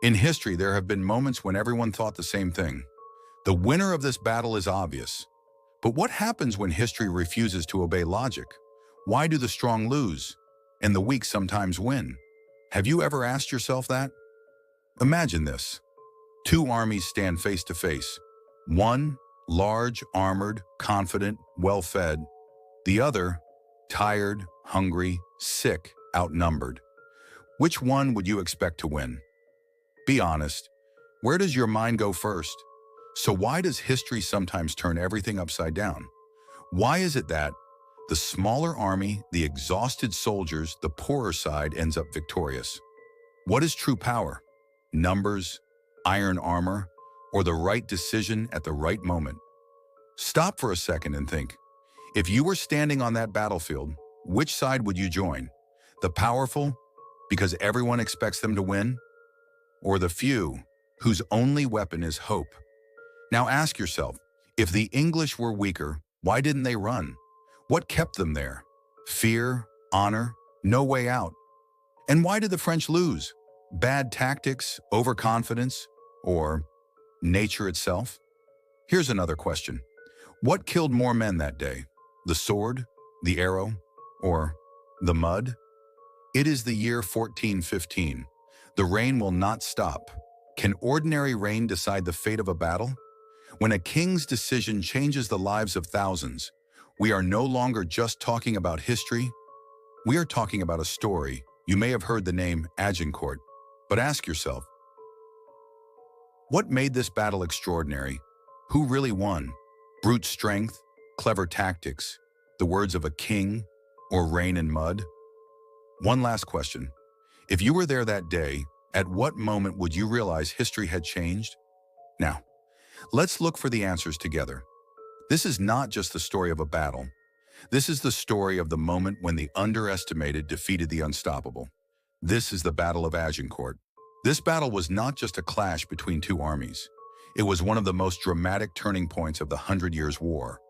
In history, there have been moments when everyone thought the same thing. The winner of this battle is obvious. But what happens when history refuses to obey logic? Why do the strong lose and the weak sometimes win? Have you ever asked yourself that? Imagine this. Two armies stand face to face. One, large, armored, confident, well-fed. The other, tired, hungry, sick, outnumbered. Which one would you expect to win? Be honest. Where does your mind go first? So why does history sometimes turn everything upside down? Why is it that the smaller army, the exhausted soldiers, the poorer side ends up victorious? What is true power? Numbers, iron armor, or the right decision at the right moment? Stop for a second and think. If you were standing on that battlefield, which side would you join? The powerful, because everyone expects them to win? Or the few, whose only weapon is hope? Now ask yourself, if the English were weaker, why didn't they run? What kept them there? Fear, honor, no way out. And why did the French lose? Bad tactics, overconfidence, or nature itself? Here's another question. What killed more men that day? The sword, the arrow, or the mud? It is the year 1415. The rain will not stop. Can ordinary rain decide the fate of a battle? When a king's decision changes the lives of thousands, we are no longer just talking about history. We are talking about a story. You may have heard the name Agincourt, but ask yourself, what made this battle extraordinary? Who really won? Brute strength, clever tactics, the words of a king, or rain and mud? One last question. If you were there that day, at what moment would you realize history had changed? Now, let's look for the answers together. This is not just the story of a battle. This is the story of the moment when the underestimated defeated the unstoppable. This is the Battle of Agincourt. This battle was not just a clash between two armies. It was one of the most dramatic turning points of the Hundred Years' War.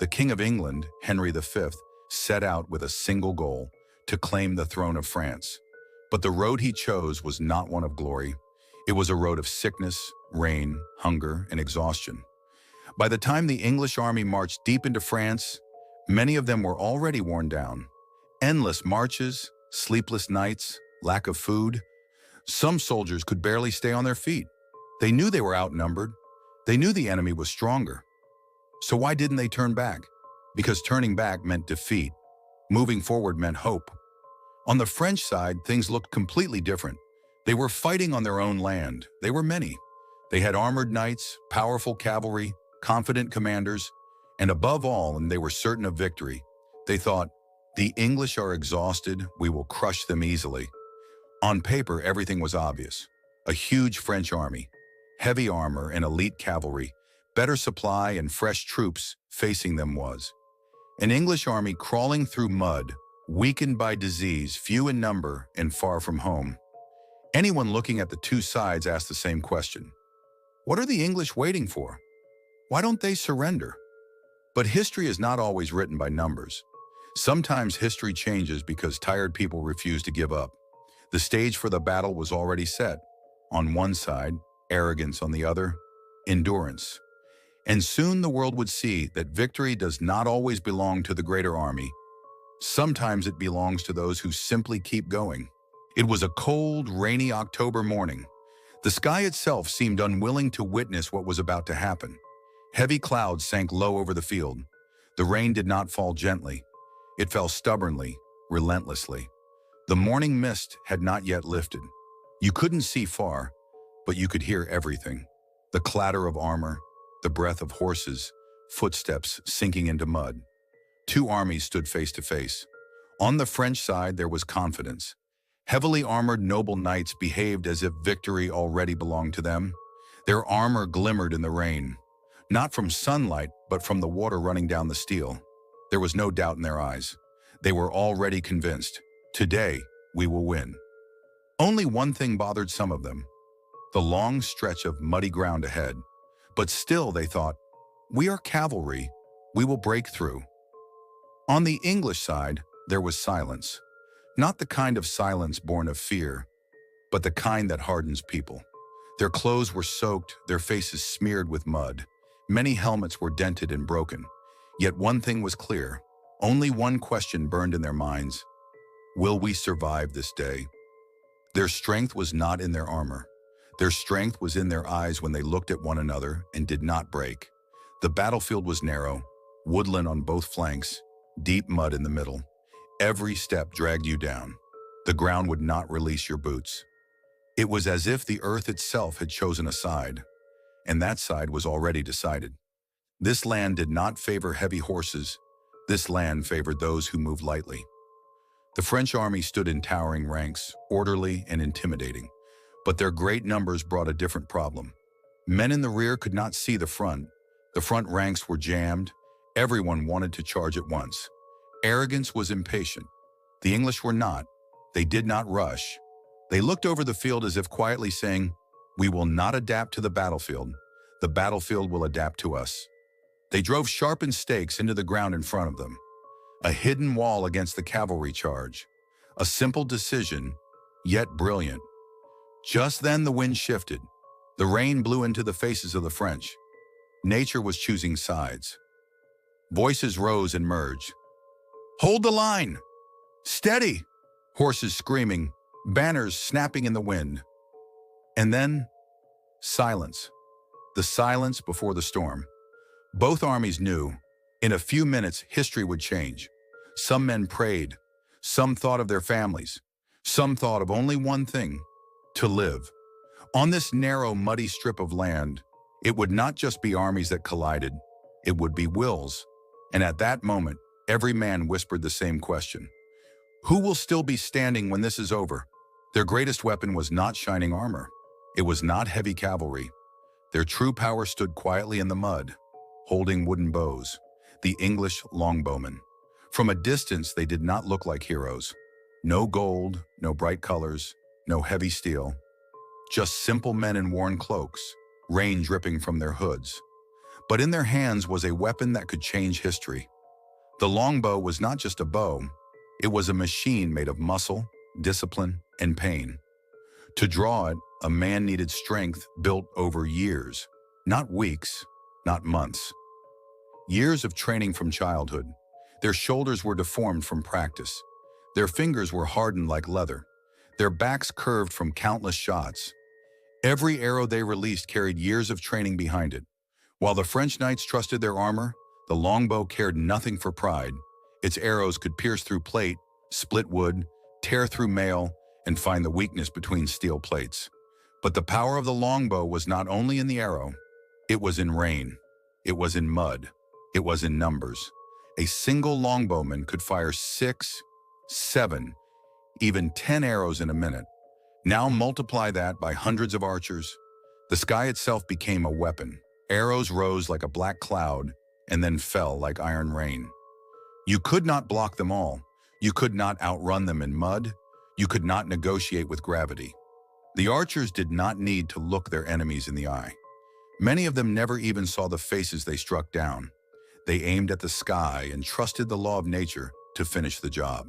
The King of England, Henry V, set out with a single goal, to claim the throne of France. But the road he chose was not one of glory. It was a road of sickness, rain, hunger, and exhaustion. By the time the English army marched deep into France, many of them were already worn down. Endless marches, sleepless nights, lack of food. Some soldiers could barely stay on their feet. They knew they were outnumbered. They knew the enemy was stronger. So why didn't they turn back? Because turning back meant defeat. Moving forward meant hope. On the French side, things looked completely different. They were fighting on their own land. They were many. They had armored knights, powerful cavalry, confident commanders, and above all, and they were certain of victory. They thought, the English are exhausted, we will crush them easily. On paper, everything was obvious. A huge French army, heavy armor and elite cavalry, better supply and fresh troops facing them was. An English army crawling through mud, weakened by disease, few in number, and far from home. Anyone looking at the two sides asked the same question. What are the English waiting for? Why don't they surrender? But history is not always written by numbers. Sometimes history changes because tired people refuse to give up. The stage for the battle was already set. On one side, arrogance; on the other, endurance. And soon the world would see that victory does not always belong to the greater army. Sometimes it belongs to those who simply keep going. It was a cold, rainy October morning. The sky itself seemed unwilling to witness what was about to happen. Heavy clouds sank low over the field. The rain did not fall gently. It fell stubbornly, relentlessly. The morning mist had not yet lifted. You couldn't see far, but you could hear everything. The clatter of armor, the breath of horses, footsteps sinking into mud. Two armies stood face to face. On the French side, there was confidence. Heavily armored noble knights behaved as if victory already belonged to them. Their armor glimmered in the rain, not from sunlight, but from the water running down the steel. There was no doubt in their eyes. They were already convinced. Today, we will win. Only one thing bothered some of them: the long stretch of muddy ground ahead. But still, they thought, we are cavalry. We will break through. On the English side, there was silence. Not the kind of silence born of fear, but the kind that hardens people. Their clothes were soaked, their faces smeared with mud. Many helmets were dented and broken. Yet one thing was clear. Only one question burned in their minds. Will we survive this day? Their strength was not in their armor. Their strength was in their eyes when they looked at one another and did not break. The battlefield was narrow, woodland on both flanks, deep mud in the middle. Every step dragged you down. The ground would not release your boots. It was as if the earth itself had chosen a side, and that side was already decided. This land did not favor heavy horses. This land favored those who moved lightly. The French army stood in towering ranks, orderly and intimidating, but their great numbers brought a different problem. Men in the rear could not see the front. The front ranks were jammed. Everyone wanted to charge at once. Arrogance was impatient. The English were not. They did not rush. They looked over the field as if quietly saying, "We will not adapt to the battlefield. The battlefield will adapt to us." They drove sharpened stakes into the ground in front of them. A hidden wall against the cavalry charge. A simple decision, yet brilliant. Just then the wind shifted. The rain blew into the faces of the French. Nature was choosing sides. Voices rose and merged. "Hold the line! Steady!" Horses screaming, banners snapping in the wind. And then, silence. The silence before the storm. Both armies knew, in a few minutes, history would change. Some men prayed. Some thought of their families. Some thought of only one thing: to live. On this narrow, muddy strip of land, it would not just be armies that collided. It would be wills. And at that moment, every man whispered the same question. Who will still be standing when this is over? Their greatest weapon was not shining armor. It was not heavy cavalry. Their true power stood quietly in the mud, holding wooden bows, the English longbowmen. From a distance, they did not look like heroes. No gold, no bright colors, no heavy steel. Just simple men in worn cloaks, rain dripping from their hoods. But in their hands was a weapon that could change history. The longbow was not just a bow. It was a machine made of muscle, discipline, and pain. To draw it, a man needed strength built over years, not weeks, not months. Years of training from childhood. Their shoulders were deformed from practice. Their fingers were hardened like leather. Their backs curved from countless shots. Every arrow they released carried years of training behind it. While the French knights trusted their armor, the longbow cared nothing for pride. Its arrows could pierce through plate, split wood, tear through mail, and find the weakness between steel plates. But the power of the longbow was not only in the arrow. It was in rain. It was in mud. It was in numbers. A single longbowman could fire 6, 7, even 10 arrows in a minute. Now multiply that by hundreds of archers. The sky itself became a weapon. Arrows rose like a black cloud and then fell like iron rain. You could not block them all. You could not outrun them in mud. You could not negotiate with gravity. The archers did not need to look their enemies in the eye. Many of them never even saw the faces they struck down. They aimed at the sky and trusted the law of nature to finish the job.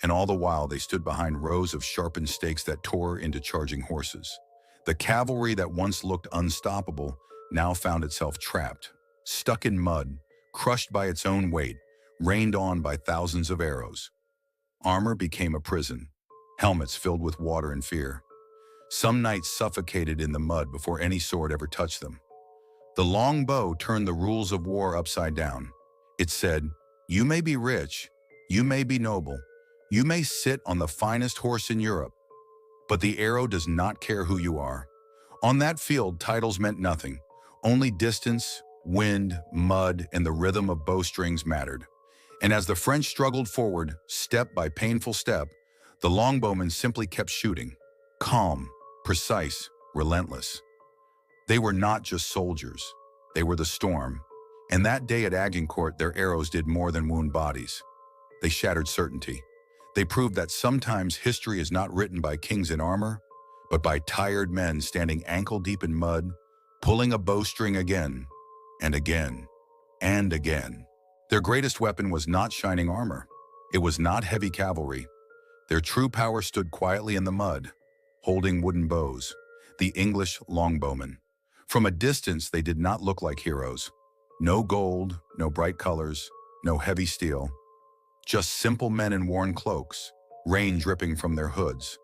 And all the while they stood behind rows of sharpened stakes that tore into charging horses. The cavalry that once looked unstoppable now found itself trapped, stuck in mud, crushed by its own weight, rained on by thousands of arrows. Armor became a prison, helmets filled with water and fear. Some knights suffocated in the mud before any sword ever touched them. The long bow turned the rules of war upside down. It said, you may be rich, you may be noble, you may sit on the finest horse in Europe, but the arrow does not care who you are. On that field, titles meant nothing. Only distance, wind, mud, and the rhythm of bowstrings mattered. And as the French struggled forward, step by painful step, the longbowmen simply kept shooting. Calm, precise, relentless. They were not just soldiers. They were the storm. And that day at Agincourt, their arrows did more than wound bodies. They shattered certainty. They proved that sometimes history is not written by kings in armor, but by tired men standing ankle-deep in mud, pulling a bowstring again and again and again. Their greatest weapon was not shining armor. It was not heavy cavalry. Their true power stood quietly in the mud, holding wooden bows, the English longbowmen. From a distance, they did not look like heroes. No gold, no bright colors, no heavy steel, just simple men in worn cloaks, rain dripping from their hoods.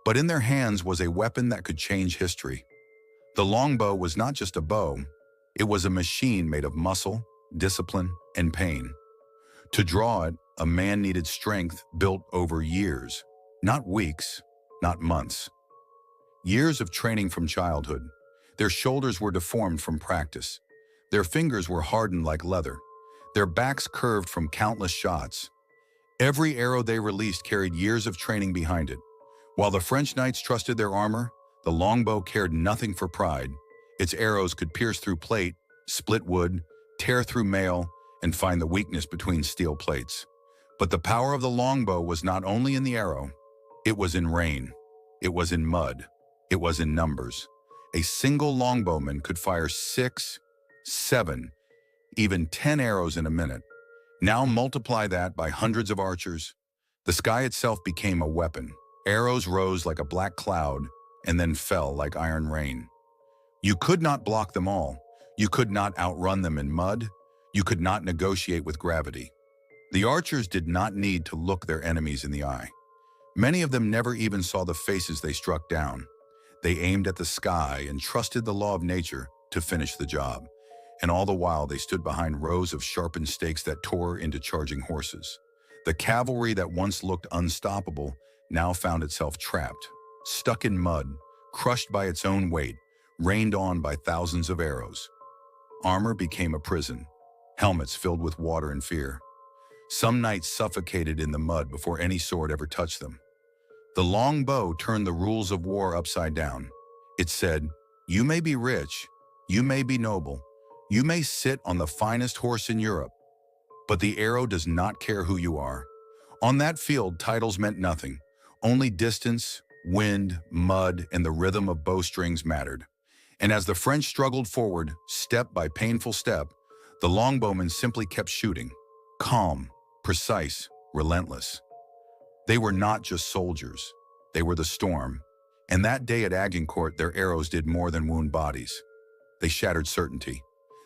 But in their hands was a weapon that could change history. The longbow was not just a bow, it was a machine made of muscle, discipline, and pain. To draw it, a man needed strength built over years, not weeks, not months. Years of training from childhood. Their shoulders were deformed from practice. Their fingers were hardened like leather. Their backs curved from countless shots. Every arrow they released carried years of training behind it. While the French knights trusted their armor, the longbow cared nothing for pride. Its arrows could pierce through plate, split wood, tear through mail, and find the weakness between steel plates. But the power of the longbow was not only in the arrow, it was in rain, it was in mud, it was in numbers. A single longbowman could fire 6, 7, even 10 arrows in a minute. Now multiply that by hundreds of archers. The sky itself became a weapon. Arrows rose like a black cloud and then fell like iron rain. You could not block them all. You could not outrun them in mud. You could not negotiate with gravity. The archers did not need to look their enemies in the eye. Many of them never even saw the faces they struck down. They aimed at the sky and trusted the law of nature to finish the job. And all the while they stood behind rows of sharpened stakes that tore into charging horses. The cavalry that once looked unstoppable now found itself trapped, stuck in mud, crushed by its own weight, rained on by thousands of arrows. Armor became a prison, helmets filled with water and fear. Some knights suffocated in the mud before any sword ever touched them. The long bow turned the rules of war upside down. It said, "You may be rich, you may be noble, you may sit on the finest horse in Europe, but the arrow does not care who you are." On that field, titles meant nothing. Only distance, wind, mud, and the rhythm of bowstrings mattered. And as the French struggled forward, step by painful step, the longbowmen simply kept shooting. Calm, precise, relentless. They were not just soldiers. They were the storm. And that day at Agincourt, their arrows did more than wound bodies. They shattered certainty.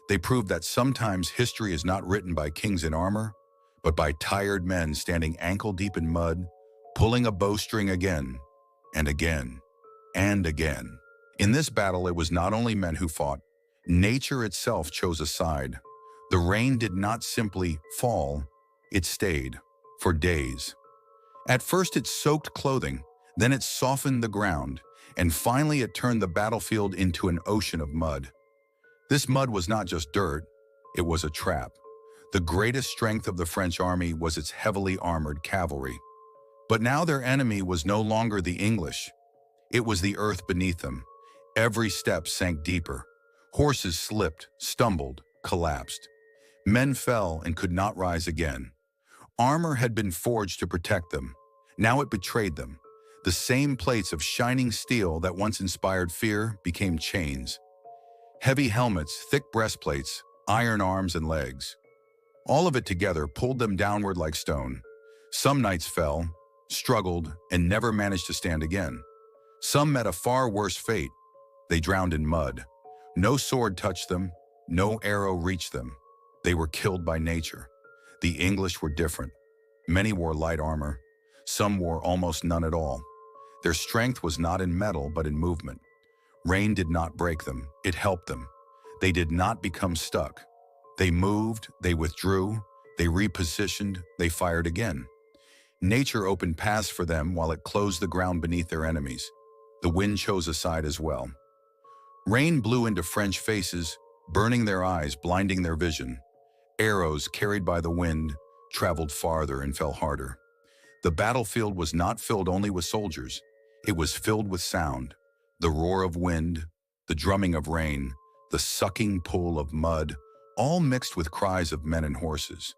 They proved that sometimes history is not written by kings in armor, but by tired men standing ankle-deep in mud, pulling a bowstring again and again and again. In this battle, it was not only men who fought. Nature itself chose a side. The rain did not simply fall, it stayed for days. At first it soaked clothing, then it softened the ground, and finally it turned the battlefield into an ocean of mud. This mud was not just dirt, it was a trap. The greatest strength of the French army was its heavily armored cavalry. But now their enemy was no longer the English. It was the earth beneath them. Every step sank deeper. Horses slipped, stumbled, collapsed. Men fell and could not rise again. Armor had been forged to protect them. Now it betrayed them. The same plates of shining steel that once inspired fear became chains. Heavy helmets, thick breastplates, iron arms and legs. All of it together pulled them downward like stone. Some knights fell, struggled, and never managed to stand again. Some met a far worse fate. They drowned in mud. No sword touched them, no arrow reached them. They were killed by nature. The English were different. Many wore light armor. Some wore almost none at all. Their strength was not in metal, but in movement. Rain did not break them, it helped them. They did not become stuck. They moved, they withdrew, they repositioned, they fired again. Nature opened paths for them while it closed the ground beneath their enemies. The wind chose a side as well. Rain blew into French faces, burning their eyes, blinding their vision. Arrows, carried by the wind, traveled farther and fell harder. The battlefield was not filled only with soldiers. It was filled with sound. The roar of wind, the drumming of rain, the sucking pull of mud, all mixed with cries of men and horses.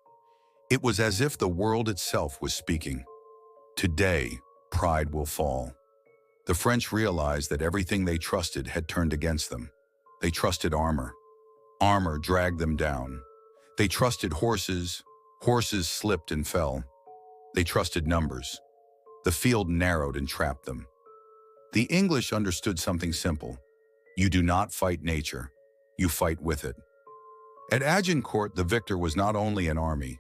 It was as if the world itself was speaking. Today, pride will fall. The French realized that everything they trusted had turned against them. They trusted armor. Armor dragged them down. They trusted horses. Horses slipped and fell. They trusted numbers. The field narrowed and trapped them. The English understood something simple. You do not fight nature, you fight with it. At Agincourt, the victor was not only an army.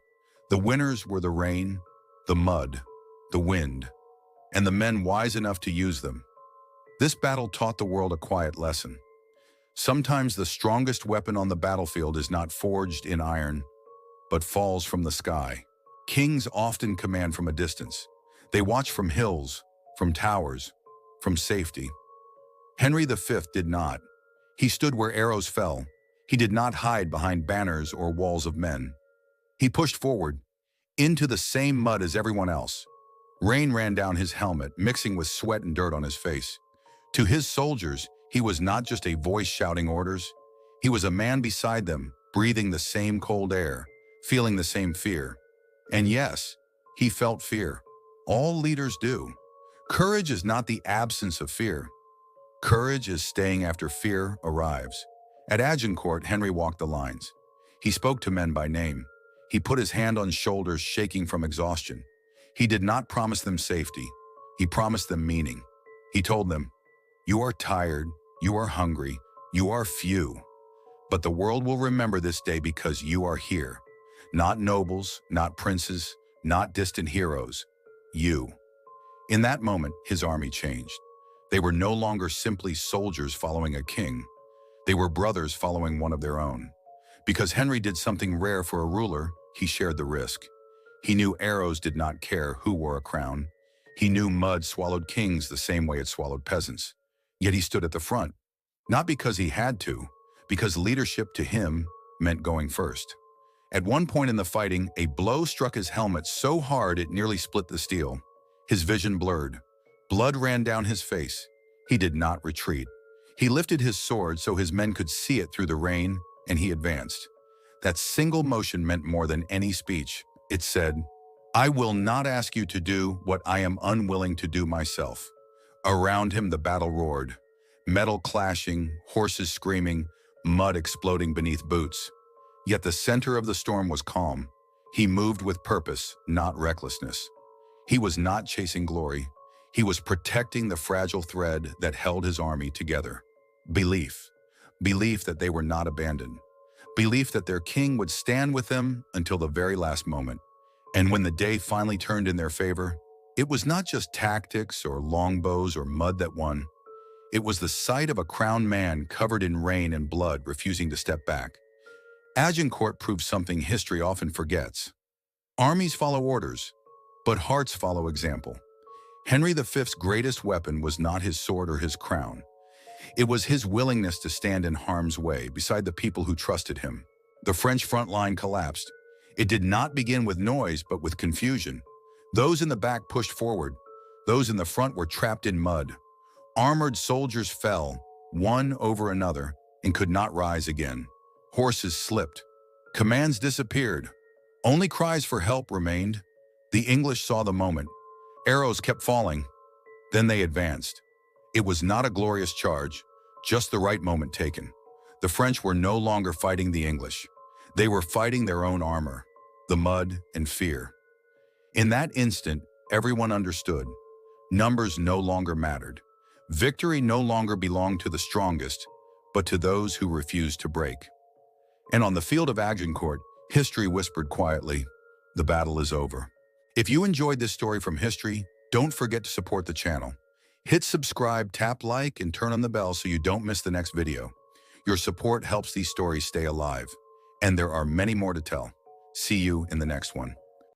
The winners were the rain, the mud, the wind, and the men wise enough to use them. This battle taught the world a quiet lesson. Sometimes the strongest weapon on the battlefield is not forged in iron, but falls from the sky. Kings often command from a distance. They watch from hills, from towers, from safety. Henry V did not. He stood where arrows fell. He did not hide behind banners or walls of men. He pushed forward, into the same mud as everyone else. Rain ran down his helmet, mixing with sweat and dirt on his face. To his soldiers, he was not just a voice shouting orders. He was a man beside them, breathing the same cold air, feeling the same fear. And yes, he felt fear. All leaders do. Courage is not the absence of fear. Courage is staying after fear arrives. At Agincourt, Henry walked the lines. He spoke to men by name. He put his hand on shoulders shaking from exhaustion. He did not promise them safety. He promised them meaning. He told them, "You are tired, you are hungry, you are few. But the world will remember this day because you are here. Not nobles, not princes, not distant heroes. You." In that moment, his army changed. They were no longer simply soldiers following a king. They were brothers following one of their own. Because Henry did something rare for a ruler, he shared the risk. He knew arrows did not care who wore a crown. He knew mud swallowed kings the same way it swallowed peasants. Yet he stood at the front. Not because he had to, because leadership to him meant going first. At one point in the fighting, a blow struck his helmet so hard it nearly split the steel. His vision blurred. Blood ran down his face. He did not retreat. He lifted his sword so his men could see it through the rain, and he advanced. That single motion meant more than any speech. It said, "I will not ask you to do what I am unwilling to do myself." Around him the battle roared. Metal clashing, horses screaming, mud exploding beneath boots. Yet the center of the storm was calm. He moved with purpose, not recklessness. He was not chasing glory. He was protecting the fragile thread that held his army together. Belief. Belief that they were not abandoned. Belief that their king would stand with them until the very last moment. And when the day finally turned in their favor, it was not just tactics or longbows or mud that won. It was the sight of a crowned man covered in rain and blood refusing to step back. Agincourt proved something history often forgets. Armies follow orders, but hearts follow example. Henry V's greatest weapon was not his sword or his crown. It was his willingness to stand in harm's way beside the people who trusted him. The French front line collapsed. It did not begin with noise, but with confusion. Those in the back pushed forward. Those in the front were trapped in mud. Armored soldiers fell, one over another, and could not rise again. Horses slipped. Commands disappeared. Only cries for help remained. The English saw the moment. Arrows kept falling. Then they advanced. It was not a glorious charge, just the right moment taken. The French were no longer fighting the English. They were fighting their own armor, the mud and fear. In that instant, everyone understood. Numbers no longer mattered. Victory no longer belonged to the strongest, but to those who refused to break. And on the field of Agincourt, history whispered quietly, "The battle is over." If you enjoyed this story from history, don't forget to support the channel. Hit subscribe, tap like, and turn on the bell so you don't miss the next video. Your support helps these stories stay alive, and there are many more to tell. See you in the next one.